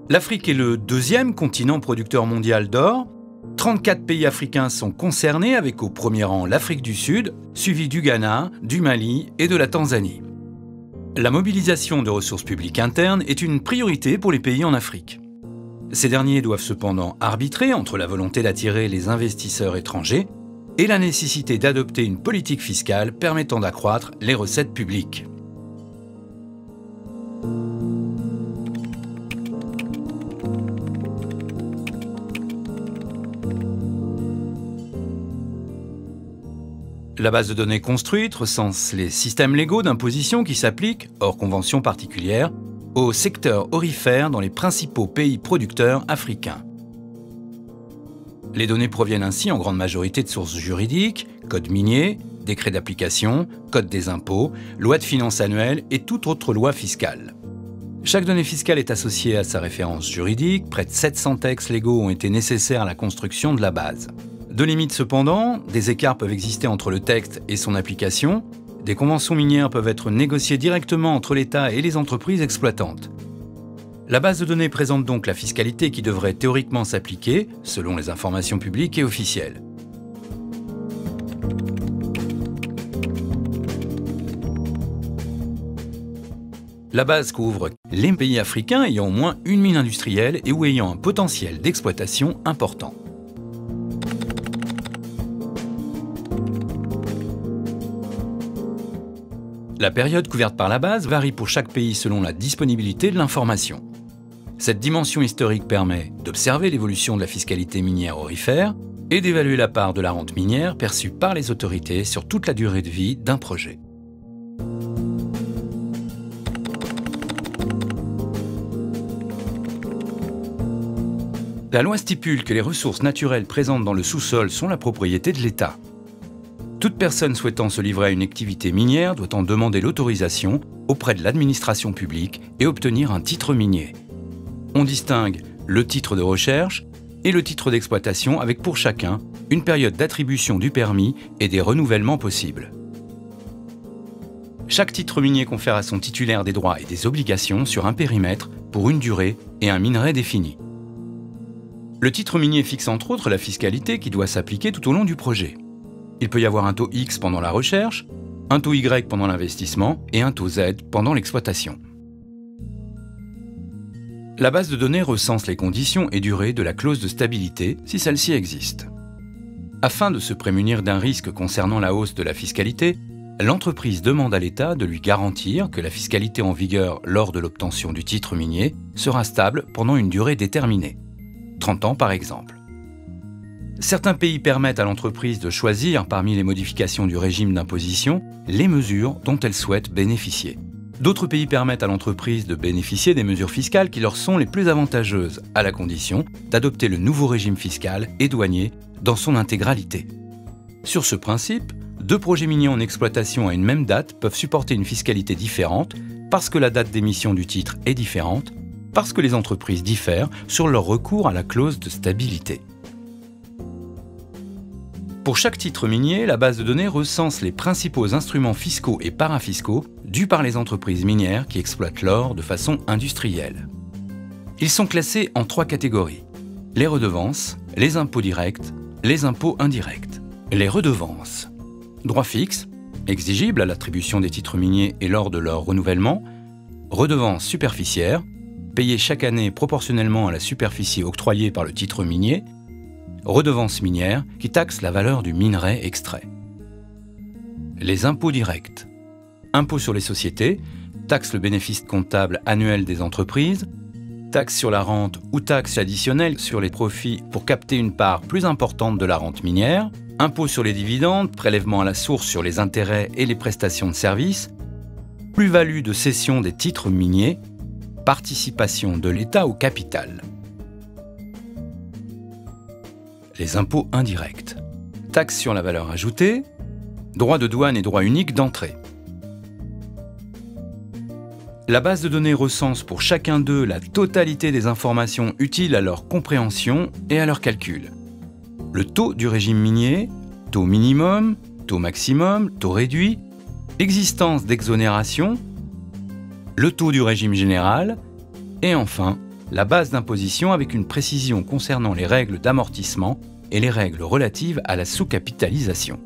L'Afrique est le deuxième continent producteur mondial d'or. 34 pays africains sont concernés, avec au premier rang l'Afrique du Sud, suivi du Ghana, du Mali et de la Tanzanie. La mobilisation de ressources publiques internes est une priorité pour les pays en Afrique. Ces derniers doivent cependant arbitrer entre la volonté d'attirer les investisseurs étrangers et la nécessité d'adopter une politique fiscale permettant d'accroître les recettes publiques. La base de données construite recense les systèmes légaux d'imposition qui s'appliquent, hors convention particulière, au secteur aurifère dans les principaux pays producteurs africains. Les données proviennent ainsi en grande majorité de sources juridiques, code minier, décret d'application, code des impôts, loi de finances annuelle et toute autre loi fiscale. Chaque donnée fiscale est associée à sa référence juridique. Près de 700 textes légaux ont été nécessaires à la construction de la base. Deux limites cependant, des écarts peuvent exister entre le texte et son application. Des conventions minières peuvent être négociées directement entre l'État et les entreprises exploitantes. La base de données présente donc la fiscalité qui devrait théoriquement s'appliquer, selon les informations publiques et officielles. La base couvre les pays africains ayant au moins une mine industrielle et ou ayant un potentiel d'exploitation important. La période couverte par la base varie pour chaque pays selon la disponibilité de l'information. Cette dimension historique permet d'observer l'évolution de la fiscalité minière aurifère et d'évaluer la part de la rente minière perçue par les autorités sur toute la durée de vie d'un projet. La loi stipule que les ressources naturelles présentes dans le sous-sol sont la propriété de l'État. Toute personne souhaitant se livrer à une activité minière doit en demander l'autorisation auprès de l'administration publique et obtenir un titre minier. On distingue le titre de recherche et le titre d'exploitation avec pour chacun une période d'attribution du permis et des renouvellements possibles. Chaque titre minier confère à son titulaire des droits et des obligations sur un périmètre pour une durée et un minerai défini. Le titre minier fixe entre autres la fiscalité qui doit s'appliquer tout au long du projet. Il peut y avoir un taux X pendant la recherche, un taux Y pendant l'investissement et un taux Z pendant l'exploitation. La base de données recense les conditions et durées de la clause de stabilité si celle-ci existe. Afin de se prémunir d'un risque concernant la hausse de la fiscalité, l'entreprise demande à l'État de lui garantir que la fiscalité en vigueur lors de l'obtention du titre minier sera stable pendant une durée déterminée, 30 ans par exemple. Certains pays permettent à l'entreprise de choisir parmi les modifications du régime d'imposition les mesures dont elle souhaite bénéficier. D'autres pays permettent à l'entreprise de bénéficier des mesures fiscales qui leur sont les plus avantageuses, à la condition d'adopter le nouveau régime fiscal et douanier dans son intégralité. Sur ce principe, deux projets miniers en exploitation à une même date peuvent supporter une fiscalité différente parce que la date d'émission du titre est différente, parce que les entreprises diffèrent sur leur recours à la clause de stabilité. Pour chaque titre minier, la base de données recense les principaux instruments fiscaux et parafiscaux dus par les entreprises minières qui exploitent l'or de façon industrielle. Ils sont classés en 3 catégories: les redevances, les impôts directs, les impôts indirects. Les redevances. Droits fixes, exigibles à l'attribution des titres miniers et lors de leur renouvellement. Redevances superficiaires, payées chaque année proportionnellement à la superficie octroyée par le titre minier. Redevance minière qui taxe la valeur du minerai extrait. Les impôts directs. Impôt sur les sociétés, taxe le bénéfice comptable annuel des entreprises, taxe sur la rente ou taxe additionnelle sur les profits pour capter une part plus importante de la rente minière, impôt sur les dividendes, prélèvement à la source sur les intérêts et les prestations de services, plus-value de cession des titres miniers, participation de l'État au capital. Les impôts indirects. Taxe sur la valeur ajoutée, droit de douane et droit unique d'entrée. La base de données recense pour chacun d'eux la totalité des informations utiles à leur compréhension et à leur calcul. Le taux du régime minier, taux minimum, taux maximum, taux réduit, existence d'exonération, le taux du régime général, et enfin, la base d'imposition avec une précision concernant les règles d'amortissement et les règles relatives à la sous-capitalisation.